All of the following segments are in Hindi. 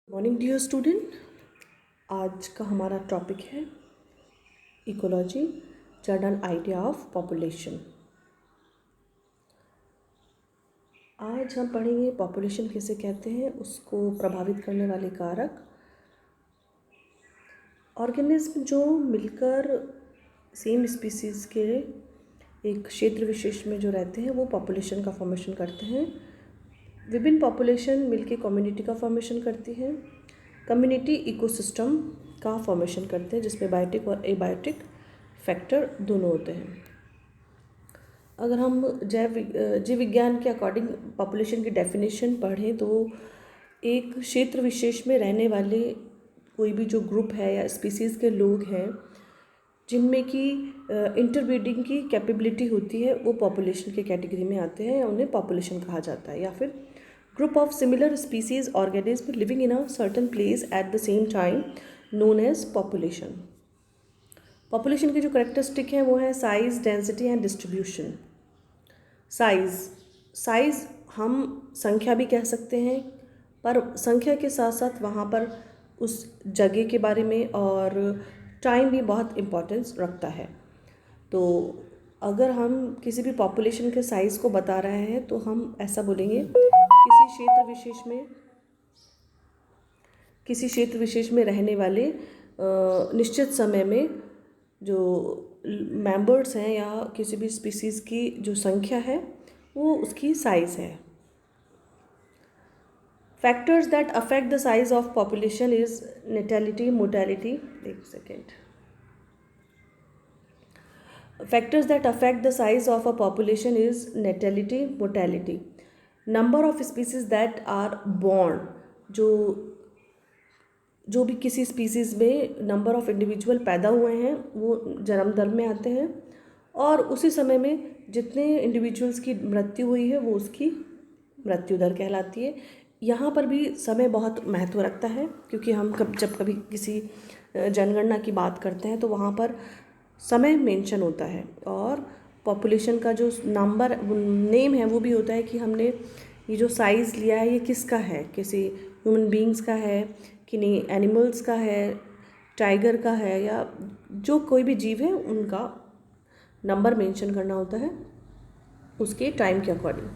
Morning dear student. आज का हमारा टॉपिक है ecology, general idea of population. आज हम पढ़ेंगे पॉपुलेशन किसे कहते हैं, उसको प्रभावित करने वाले कारक, ऑर्गेनिज्म जो मिलकर सेम स्पीसीज़ के एक क्षेत्र विशेष में जो रहते हैं वो पॉपुलेशन का फॉर्मेशन करते हैं। विभिन्न पॉपुलेशन मिलके कम्युनिटी का फॉर्मेशन करती है। कम्युनिटी इकोसिस्टम का फॉर्मेशन करते हैं जिसमें बायोटिक और एबायोटिक फैक्टर दोनों होते हैं। अगर हम जीव विज्ञान के अकॉर्डिंग पॉपुलेशन की डेफिनेशन पढ़ें तो एक क्षेत्र विशेष में रहने वाले कोई भी जो ग्रुप है या स्पीसीज़ के लोग हैं जिनमें की इंटरब्रीडिंग की कैपेबिलिटी होती है वो पॉपुलेशन के कैटेगरी में आते हैं या उन्हें पॉपुलेशन कहा जाता है। या फिर group of similar species organism living in a certain place at the same time known as population. Population के जो करेक्टरिस्टिक हैं वो है size, density and distribution. Size हम संख्या भी कह सकते हैं, पर संख्या के साथ साथ वहाँ पर उस जगह के बारे में और टाइम भी बहुत इम्पोर्टेंस रखता है। तो अगर हम किसी भी पॉपुलेशन के साइज़ को बता रहे हैं तो हम ऐसा बोलेंगे किसी क्षेत्र विशेष में रहने वाले निश्चित समय में जो मेंबर्स हैं या किसी भी स्पीसीज़ की जो संख्या है वो उसकी साइज़ है। Factors that affect the size of population is natality, mortality. Factors that affect the size of a population is natality, mortality, number of species that are born। जो भी किसी स्पीसीज़ में नंबर ऑफ इंडिविजुअल पैदा हुए हैं वो जन्म दर में आते हैं, और उसी समय में जितने इंडिविजुअल्स की मृत्यु हुई है वो उसकी मृत्यु दर कहलाती है। यहाँ पर भी समय बहुत महत्व रखता है क्योंकि हम जब कभी किसी जनगणना की बात करते हैं तो वहाँ पर समय मेंशन होता है और पॉपुलेशन का जो नंबर नेम है वो भी होता है कि हमने ये जो साइज़ लिया है ये किसका है, किसी ह्यूमन बींग्स का है कि नहीं, एनिमल्स का है, टाइगर का है, या जो कोई भी जीव है उनका नंबर मेंशन करना होता है उसके टाइम के अकॉर्डिंग।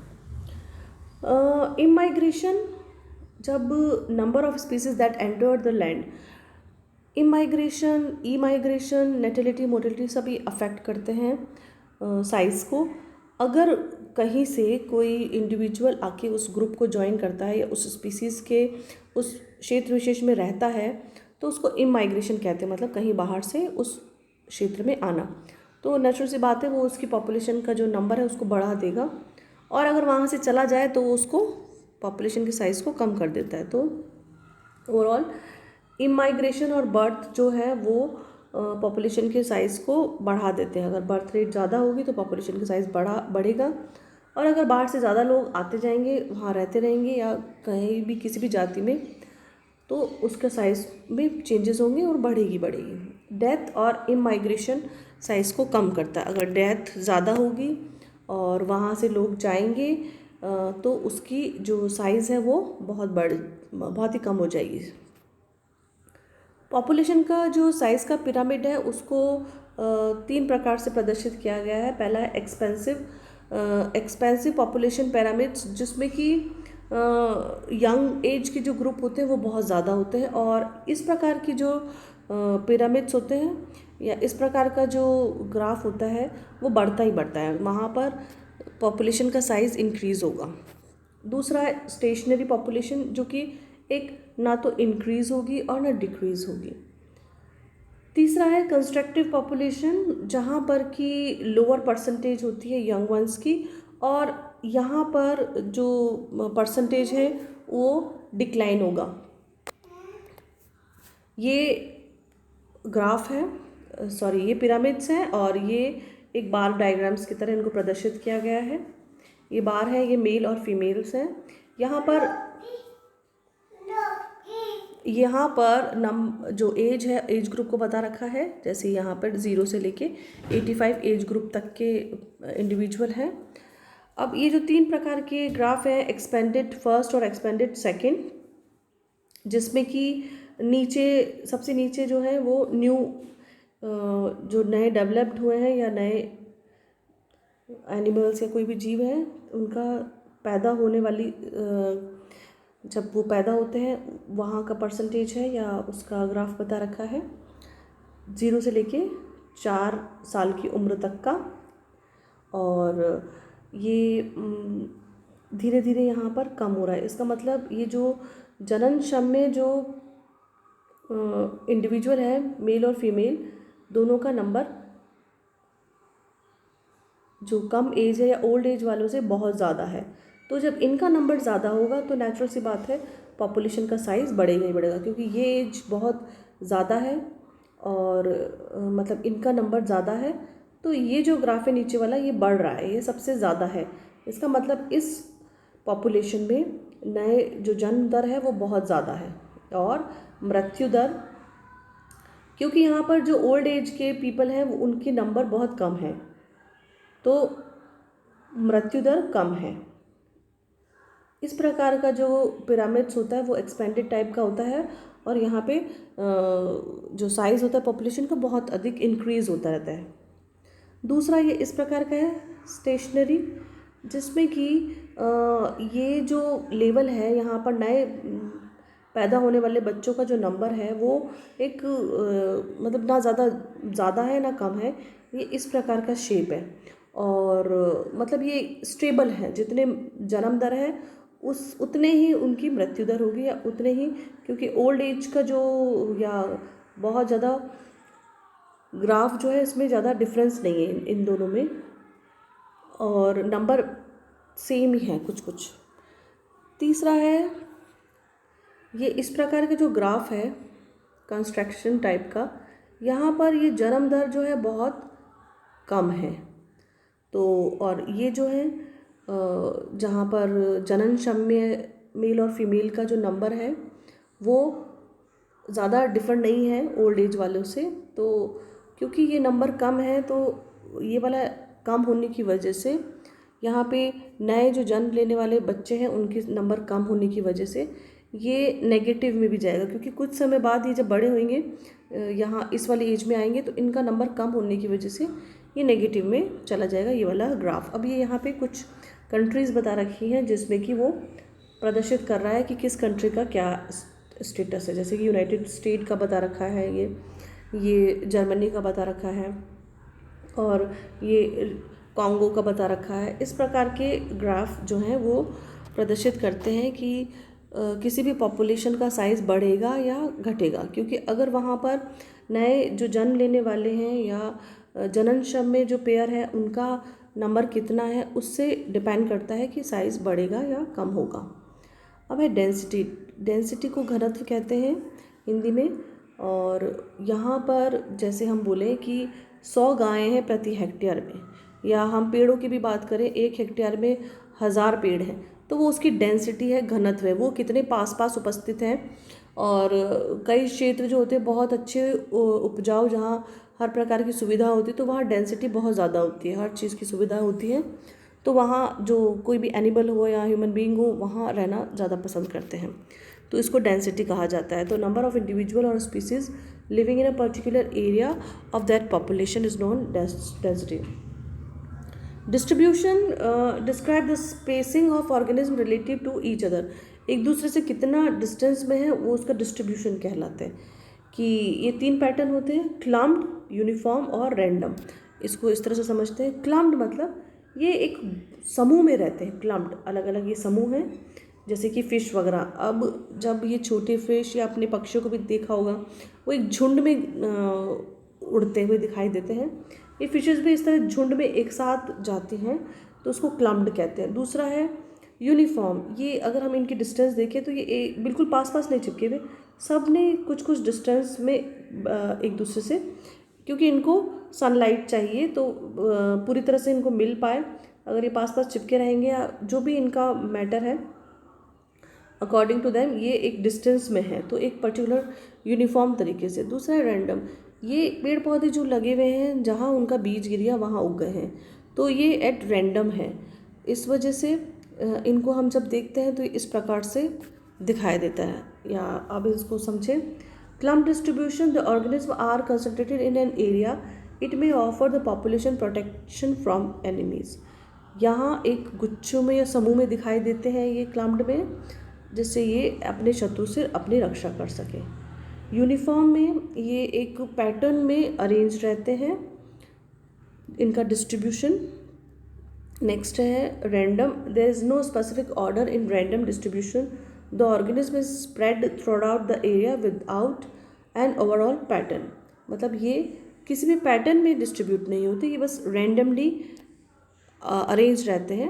इमाइग्रेशन, जब number of species that enter the land, immigration, natality, mortality सभी अफेक्ट करते हैं साइज़ को। अगर कहीं से कोई इंडिविजुअल आके उस ग्रुप को ज्वाइन करता है या उस स्पीसीज़ के उस क्षेत्र विशेष में रहता है तो उसको इमाइग्रेशन कहते हैं, मतलब कहीं बाहर से उस क्षेत्र में आना। तो नेचुरल सी बात है वो उसकी पॉपुलेशन का जो नंबर है उसको बढ़ा देगा, और अगर वहाँ से चला जाए तो उसको पॉपुलेशन के साइज़ को कम कर देता है। तो ओवरऑल इमाइग्रेशन और बर्थ जो है वो पॉपुलेशन के साइज़ को बढ़ा देते हैं। अगर बर्थ रेट ज़्यादा होगी तो पॉपुलेशन का साइज़ बढ़ेगा, और अगर बाहर से ज़्यादा लोग आते जाएंगे, वहाँ रहते रहेंगे या कहीं भी किसी भी जाति में, तो उसका साइज़ में चेंजेस होंगे और बढ़ेगी। डेथ और इमाइग्रेशन साइज़ को कम करता है। अगर डेथ ज़्यादा होगी और वहाँ से लोग जाएंगे तो उसकी जो साइज़ है वो बहुत ही कम हो जाएगी। पॉपुलेशन का जो साइज़ का पिरामिड है उसको 3 प्रकार से प्रदर्शित किया गया है। पहला है एक्सपेंसिव पॉपुलेशन पिरामिड्स, जिसमें कि यंग एज के जो ग्रुप होते हैं वो बहुत ज़्यादा होते हैं, और इस प्रकार की जो पिरामिड्स होते हैं या इस प्रकार का जो ग्राफ होता है वो बढ़ता ही बढ़ता है, वहाँ पर पॉपुलेशन का साइज़ इंक्रीज़ होगा। दूसरा है स्टेशनरी पॉपुलेशन, जो कि एक ना तो इंक्रीज़ होगी और ना डिक्रीज़ होगी। तीसरा है कंस्ट्रक्टिव पॉपुलेशन, जहाँ पर कि लोअर परसेंटेज होती है यंग वंस की, और यहाँ पर जो परसेंटेज है वो डिक्लाइन होगा। ये ग्राफ है, ये पिरामिड्स हैं, और ये एक बार डायग्राम्स की तरह इनको प्रदर्शित किया गया है। ये बार है, ये मेल और फीमेल्स हैं। यहाँ पर जो एज है, एज ग्रुप को बता रखा है, जैसे यहाँ पर 0 से लेके 85 एज ग्रुप तक के इंडिविजुअल हैं। अब ये जो 3 प्रकार के ग्राफ हैं, एक्सपेंडेड फर्स्ट और एक्सपेंडेड सेकंड, जिसमें कि नीचे सबसे नीचे जो है वो न्यू जो नए डेवलप्ड हुए हैं या नए एनिमल्स या कोई भी जीव है उनका पैदा होने वाली जब वो पैदा होते हैं वहाँ का परसेंटेज है या उसका ग्राफ बता रखा है 0 से लेके 4 साल की उम्र तक का। और ये धीरे धीरे यहाँ पर कम हो रहा है। इसका मतलब ये जो जनन में जो इंडिविजुअल है मेल और फीमेल दोनों का नंबर जो कम एज है या ओल्ड एज वालों से बहुत ज़्यादा है। तो जब इनका नंबर ज़्यादा होगा तो नेचुरल सी बात है पॉपुलेशन का साइज़ बढ़ेगा ही बढ़ेगा, क्योंकि ये एज बहुत ज़्यादा है और मतलब इनका नंबर ज़्यादा है। तो ये जो ग्राफ है नीचे वाला ये बढ़ रहा है, ये सबसे ज़्यादा है। इसका मतलब इस पॉपुलेशन में नए जो जन्म दर है वो बहुत ज़्यादा है। और मृत्यु दर, क्योंकि यहाँ पर जो ओल्ड एज के पीपल हैं वो उनके नंबर बहुत कम है तो मृत्यु दर कम है। इस प्रकार का जो पिरामिड्स होता है वो एक्सपेंडेड टाइप का होता है और यहाँ पे जो साइज़ होता है पॉपुलेशन का बहुत अधिक इंक्रीज़ होता रहता है। दूसरा ये इस प्रकार का है स्टेशनरी, जिसमें कि ये जो लेवल है यहाँ पर नए पैदा होने वाले बच्चों का जो नंबर है वो एक मतलब ना ज़्यादा है ना कम है, ये इस प्रकार का शेप है। और मतलब ये स्टेबल है, जितने जन्म दर है उतने ही उनकी मृत्यु दर होगी या उतने ही, क्योंकि ओल्ड एज का जो या बहुत ज़्यादा ग्राफ जो है इसमें ज़्यादा डिफरेंस नहीं है इन दोनों में और नंबर सेम ही है कुछ कुछ। तीसरा है ये इस प्रकार के जो ग्राफ है कंस्ट्रक्शन टाइप का, यहाँ पर ये जन्म दर जो है बहुत कम है। तो और ये जो है जहाँ पर जनन क्षम्य मेल और फीमेल का जो नंबर है वो ज़्यादा डिफरेंट नहीं है ओल्ड एज वालों से। तो क्योंकि ये नंबर कम है तो ये वाला कम होने की वजह से यहाँ पे नए जो जन्म लेने वाले बच्चे हैं उनके नंबर कम होने की वजह से ये नेगेटिव में भी जाएगा, क्योंकि कुछ समय बाद ये जब बड़े होंगे यहाँ इस वाली एज में आएंगे तो इनका नंबर कम होने की वजह से ये नेगेटिव में चला जाएगा ये वाला ग्राफ। अब ये यहाँ पे कुछ कंट्रीज़ बता रखी हैं जिसमें कि वो प्रदर्शित कर रहा है कि किस कंट्री का क्या स्टेटस है। जैसे कि यूनाइटेड स्टेट का बता रखा है, ये जर्मनी का बता रखा है और ये कॉन्गो का बता रखा है। इस प्रकार के ग्राफ जो हैं वो प्रदर्शित करते हैं कि किसी भी पॉपुलेशन का साइज़ बढ़ेगा या घटेगा, क्योंकि अगर वहाँ पर नए जो जन्म लेने वाले हैं या जनन क्षम में जो पेयर है उनका नंबर कितना है उससे डिपेंड करता है कि साइज़ बढ़ेगा या कम होगा। अब है डेंसिटी को घनत्व कहते हैं हिंदी में। और यहाँ पर जैसे हम बोलें कि 100 गायें हैं प्रति हेक्टेयर में, या हम पेड़ों की भी बात करें 1 हेक्टेयर में 1000 पेड़ हैं, तो वो उसकी डेंसिटी है, घनत्व है, वो कितने पास पास उपस्थित हैं। और कई क्षेत्र जो होते हैं बहुत अच्छे उपजाऊ जहाँ हर प्रकार की सुविधा होती है तो वहाँ डेंसिटी बहुत ज़्यादा होती है, हर चीज़ की सुविधा होती है, तो वहाँ जो कोई भी एनिमल हो या ह्यूमन बीइंग हो वहाँ रहना ज़्यादा पसंद करते हैं, तो इसको डेंसिटी कहा जाता है। तो नंबर ऑफ इंडिविजुअल और species living in a particular area of that population is known density. Distribution describe the spacing of organism relative to each other, एक दूसरे से कितना डिस्टेंस में है वो उसका डिस्ट्रीब्यूशन कहलाता है। कि ये 3 पैटर्न होते हैं, क्लम्प्ड, यूनिफॉर्म और रैंडम। इसको इस तरह से समझते हैं, क्लम्प्ड मतलब ये एक समूह में रहते हैं, क्लम्प्ड अलग अलग ये समूह हैं, जैसे कि फ़िश वगैरह। अब जब ये छोटे फिश या अपने पक्षियों को भी देखा होगा वो एक झुंड में उड़ते हुए दिखाई देते हैं, ये फिशेस भी इस तरह झुंड में एक साथ जाती हैं तो उसको क्लम्प्ड कहते हैं। दूसरा है यूनिफॉर्म, ये अगर हम इनकी डिस्टेंस देखें तो ये बिल्कुल पास पास नहीं चिपके हुए, सब ने कुछ कुछ डिस्टेंस में एक दूसरे से, क्योंकि इनको सनलाइट चाहिए तो पूरी तरह से इनको मिल पाए। अगर ये पास पास चिपके रहेंगे या जो भी इनका मैटर है अकॉर्डिंग टू देम ये एक डिस्टेंस में है, तो एक पर्टिकुलर यूनिफॉर्म तरीके से। दूसरा है रैंडम, ये पेड़ पौधे जो लगे हुए हैं जहाँ उनका बीज गिर गया वहाँ उग गए हैं, तो ये एट रैंडम है। इस वजह से इनको हम जब देखते हैं तो इस प्रकार से दिखाई देता है, या अब इसको समझें। Clump distribution, the organism are concentrated in an area, it may offer the population protection from enemies. यहाँ एक गुच्छों में या समूह में दिखाई देते हैं ये क्लम्प्ड में, जिससे ये अपने शत्रु से अपनी रक्षा कर सके। यूनिफॉर्म में ये एक पैटर्न में अरेंज रहते हैं इनका डिस्ट्रीब्यूशन। नेक्स्ट है random, there is no specific order in random distribution, the organism is spread throughout the area without an overall pattern. मतलब ये किसी भी पैटर्न में डिस्ट्रीब्यूट नहीं होते, ये बस रैंडमली अरेंज रहते हैं।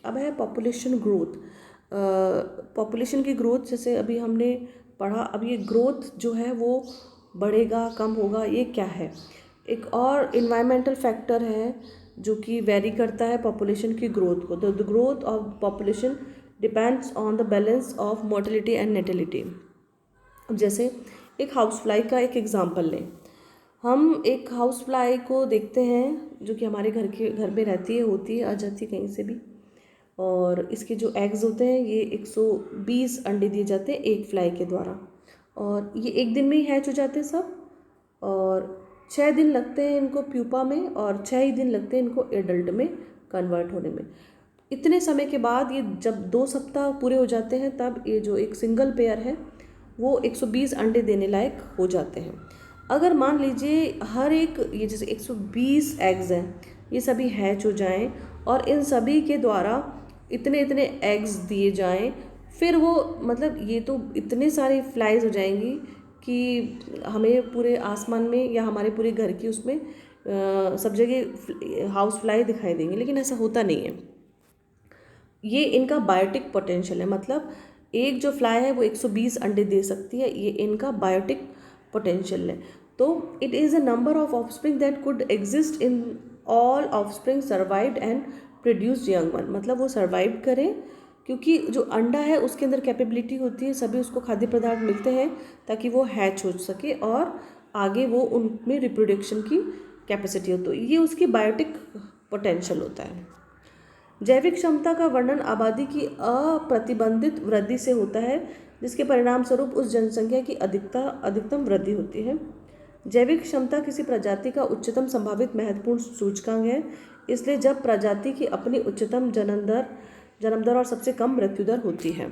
अब है पॉपुलेशन ग्रोथ। पॉपुलेशन की ग्रोथ जैसे अभी हमने पढ़ा, अब ये ग्रोथ जो है वो बढ़ेगा कम होगा ये क्या है। एक और इन्वायरमेंटल फैक्टर है जो कि वेरी करता है पॉपुलेशन की ग्रोथ को। The growth of population depends on the balance of mortality and natality. अब जैसे एक हाउस फ्लाई का एक एग्जांपल लें। हम एक हाउस फ्लाई को देखते हैं जो कि हमारे घर में रहती है, होती है, आ जाती है कहीं से भी, और इसके जो एग्स होते हैं ये 120 अंडे दिए जाते हैं एक फ्लाई के द्वारा, और ये एक दिन में ही हैच हो जाते हैं सब, और 6 दिन लगते हैं इनको प्यूपा में, और 6 ही दिन लगते हैं इनको एडल्ट में कन्वर्ट होने में। इतने समय के बाद ये जब 2 सप्ताह पूरे हो जाते हैं तब ये जो एक सिंगल पेयर है वो 120 अंडे देने लायक हो जाते हैं। अगर मान लीजिए हर एक ये जैसे 120 एग्स हैं ये सभी हैच हो जाएं और इन सभी के द्वारा इतने इतने एग्स दिए जाएं, फिर वो मतलब ये तो इतने सारे फ्लाइज हो जाएंगी कि हमें पूरे आसमान में या हमारे पूरे घर की उसमें सब जगह हाउस फ्लाई दिखाई देंगे, लेकिन ऐसा होता नहीं है। ये इनका बायोटिक पोटेंशियल है, मतलब एक जो फ्लाई है वो 120 अंडे दे सकती है, ये इनका बायोटिक पोटेंशियल है। तो it is a number of offspring that could exist in all offspring survived and produced young one. मतलब वो सर्वाइव करें क्योंकि जो अंडा है उसके अंदर कैपेबिलिटी होती है, सभी उसको खाद्य पदार्थ मिलते हैं ताकि वो हैच हो सके और आगे वो उनमें रिप्रोडक्शन की कैपेसिटी हो, तो ये उसकी बायोटिक पोटेंशियल होता है। जैविक क्षमता का वर्णन आबादी की अप्रतिबंधित वृद्धि से होता है जिसके परिणाम स्वरूप उस जनसंख्या की अधिकतम वृद्धि होती है। जैविक क्षमता किसी प्रजाति का उच्चतम संभावित महत्वपूर्ण सूचकांक है, इसलिए जब प्रजाति की अपनी उच्चतम जन्म दर और सबसे कम मृत्यु दर होती है।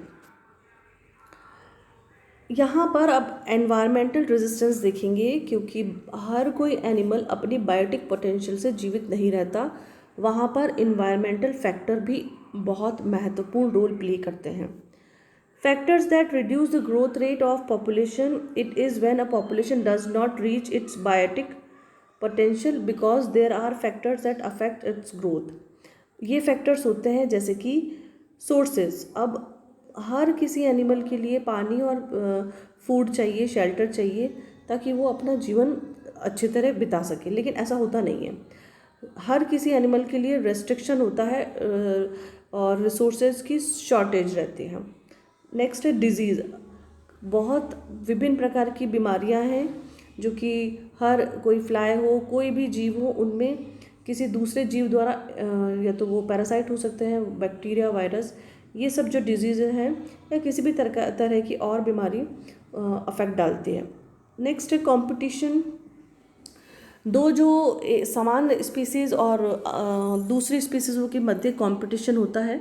यहाँ पर अब एनवायरमेंटल रेजिस्टेंस देखेंगे, क्योंकि हर कोई एनिमल अपनी बायोटिक पोटेंशियल से जीवित नहीं रहता, वहाँ पर इन्वायरमेंटल फैक्टर भी बहुत महत्वपूर्ण रोल प्ले करते हैं। Factors that reduce the growth rate of population, it is when a population does not reach its biotic potential because there are factors that affect its growth. ये फैक्टर्स होते हैं जैसे कि सोर्सेज। अब हर किसी एनिमल के लिए पानी और फूड चाहिए, शेल्टर चाहिए ताकि वो अपना जीवन अच्छी तरह बिता सके, लेकिन ऐसा होता नहीं है। हर किसी एनिमल के लिए रेस्ट्रिक्शन होता है और रिसोर्सेज की शॉर्टेज रहती है। नेक्स्ट है डिजीज़। बहुत विभिन्न प्रकार की बीमारियां हैं जो कि हर कोई फ्लाई हो, कोई भी जीव हो, उनमें किसी दूसरे जीव द्वारा या तो वो पैरासाइट हो सकते हैं, बैक्टीरिया, वायरस, ये सब जो डिजीज़ हैं या किसी भी तरह की और बीमारी अफेक्ट डालती है। नेक्स्ट है कंपटीशन। दो जो समान स्पीसीज़ और दूसरी स्पीसीज़ों के मध्य कंपटीशन होता है,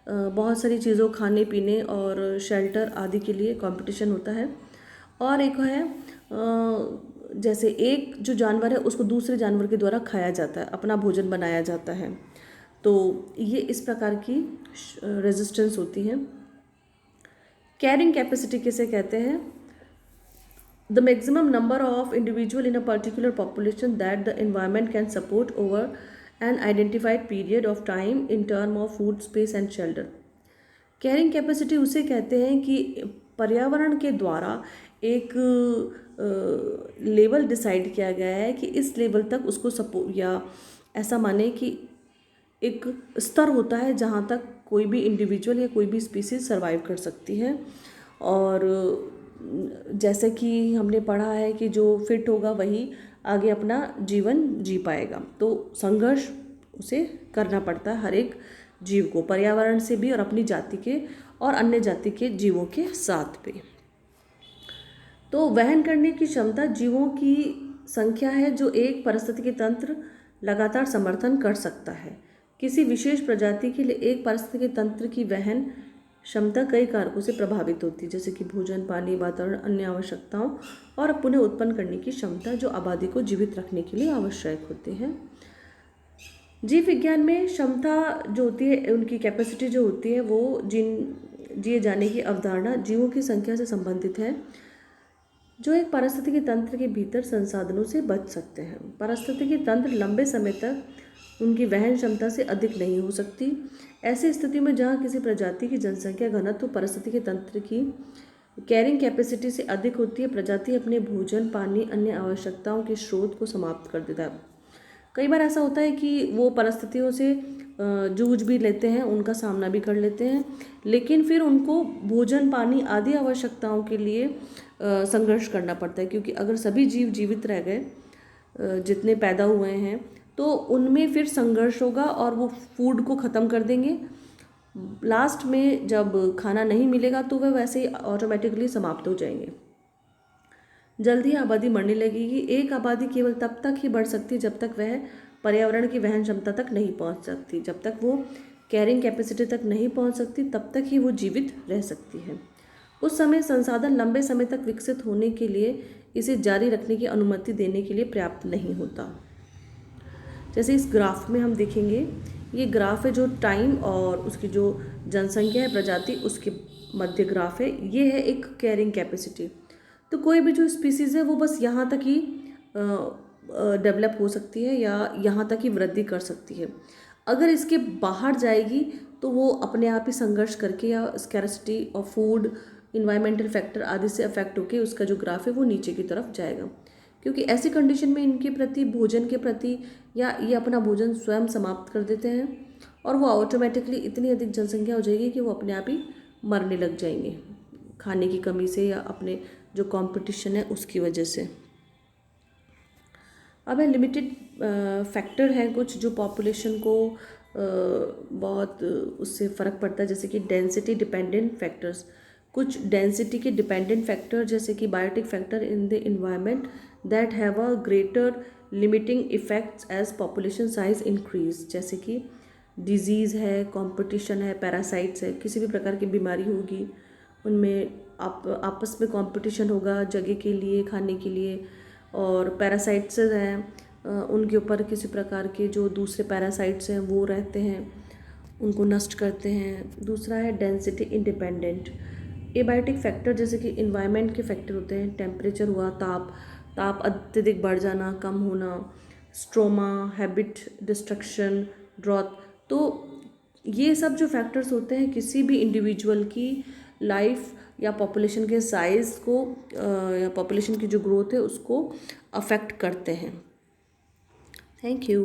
बहुत सारी चीज़ों, खाने पीने और शेल्टर आदि के लिए कंपटीशन होता है। और एक है जैसे एक जो जानवर है उसको दूसरे जानवर के द्वारा खाया जाता है, अपना भोजन बनाया जाता है, तो ये इस प्रकार की रेजिस्टेंस होती है। कैरिंग कैपेसिटी किसे कहते हैं? The maximum number of individual in a particular population that the environment can support over an identified period of time in term of food, space and shelter. Carrying capacity उसे कहते हैं कि पर्यावरण के द्वारा एक लेवल डिसाइड किया गया है कि इस लेवल तक उसको सपोर्ट, या ऐसा माने कि एक स्तर होता है जहाँ तक कोई भी इंडिविजुअल या कोई भी स्पीसीज सर्वाइव कर सकती है। और जैसे कि हमने पढ़ा है कि जो फिट होगा वही आगे अपना जीवन जी पाएगा, तो संघर्ष उसे करना पड़ता है हर एक जीव को, पर्यावरण से भी और अपनी जाति के और अन्य जाति के जीवों के साथ भी। तो वहन करने की क्षमता जीवों की संख्या है जो एक पारिस्थितिकी तंत्र लगातार समर्थन कर सकता है। किसी विशेष प्रजाति के लिए एक पारिस्थितिकी तंत्र की वहन क्षमता कई कारकों से प्रभावित होती है, जैसे कि भोजन, पानी, वातावरण, अन्य आवश्यकताओं और पुनः उत्पन्न करने की क्षमता जो आबादी को जीवित रखने के लिए आवश्यक होती है। जीव विज्ञान में क्षमता जो होती है, उनकी कैपेसिटी जो होती है, वो जिए जाने की अवधारणा जीवों की संख्या से संबंधित है जो एक पारिस्थितिकी तंत्र के भीतर संसाधनों से बच सकते हैं। पारिस्थितिकी तंत्र लंबे समय तक उनकी वहन क्षमता से अधिक नहीं हो सकती। ऐसी स्थिति में जहाँ किसी प्रजाति की जनसंख्या घनत्व पारिस्थितिकी तंत्र की कैरिंग कैपेसिटी से अधिक होती है, प्रजाति अपने भोजन, पानी, अन्य आवश्यकताओं के स्रोत को समाप्त कर देता है। कई बार ऐसा होता है कि वो परिस्थितियों से जूझ भी लेते हैं, उनका सामना भी कर लेते हैं, लेकिन फिर उनको भोजन, पानी आदि आवश्यकताओं के लिए संघर्ष करना पड़ता है, क्योंकि अगर सभी जीव जीवित रह गए जितने पैदा हुए हैं तो उनमें फिर संघर्ष होगा और वो फूड को ख़त्म कर देंगे। लास्ट में जब खाना नहीं मिलेगा तो वह वैसे ही ऑटोमेटिकली समाप्त हो जाएंगे। जल्द ही आबादी मरने लगेगी। एक आबादी केवल तब तक ही बढ़ सकती है जब तक वह पर्यावरण की वहन क्षमता तक नहीं पहुंच सकती। जब तक वो कैरिंग कैपेसिटी तक नहीं पहुंच सकती तब तक ही वो जीवित रह सकती है। उस समय संसाधन लंबे समय तक विकसित होने के लिए इसे जारी रखने की अनुमति देने के लिए पर्याप्त नहीं होता। जैसे इस ग्राफ में हम देखेंगे, ये ग्राफ है जो टाइम और उसकी जो जनसंख्या है प्रजाति उसके मध्य ग्राफ है। ये है एक कैरिंग कैपेसिटी। तो कोई भी जो स्पीसीज़ है वो बस यहाँ तक ही डेवलप हो सकती है या यहाँ तक ही वृद्धि कर सकती है। अगर इसके बाहर जाएगी तो वो अपने आप ही संघर्ष करके या scarcity of food, environmental factor आदि से अफेक्ट होकर उसका जो ग्राफ है वो नीचे की तरफ जाएगा, क्योंकि ऐसी कंडीशन में इनके प्रति, भोजन के प्रति, या ये अपना भोजन स्वयं समाप्त कर देते हैं और वो ऑटोमेटिकली इतनी अधिक जनसंख्या हो जाएगी कि वो अपने आप ही मरने लग जाएंगे खाने की कमी से या अपने जो कंपटीशन है उसकी वजह से। अब है लिमिटेड फैक्टर हैं कुछ जो पॉपुलेशन को बहुत उससे फ़र्क पड़ता है, जैसे कि डेंसिटी डिपेंडेंट फैक्टर्स। कुछ डेंसिटी के डिपेंडेंट फैक्टर जैसे कि biotic factor in the environment that have a greater limiting effects as population size increase, जैसे कि डिजीज़ है, कंपटीशन है, पैरासाइट्स है, किसी भी प्रकार की बीमारी होगी उनमें आपस में कंपटीशन होगा जगह के लिए, खाने के लिए। और पैरासाइट्स हैं उनके ऊपर किसी प्रकार के जो दूसरे पैरासाइट्स हैं वो रहते हैं, उनको नष्ट करते हैं। दूसरा है डेंसिटी इंडिपेंडेंट एबायोटिक फैक्टर, जैसे कि इन्वायरमेंट के फैक्टर होते हैं, टेम्परेचर हुआ, ताप अत्यधिक बढ़ जाना, कम होना, स्ट्रोमा, हैबिट डिस्ट्रक्शन, ड्रॉथ। तो ये सब जो फैक्टर्स होते हैं किसी भी इंडिविजुअल की लाइफ या पॉपुलेशन के साइज़ को या पॉपुलेशन की जो ग्रोथ है उसको अफेक्ट करते हैं। Thank you.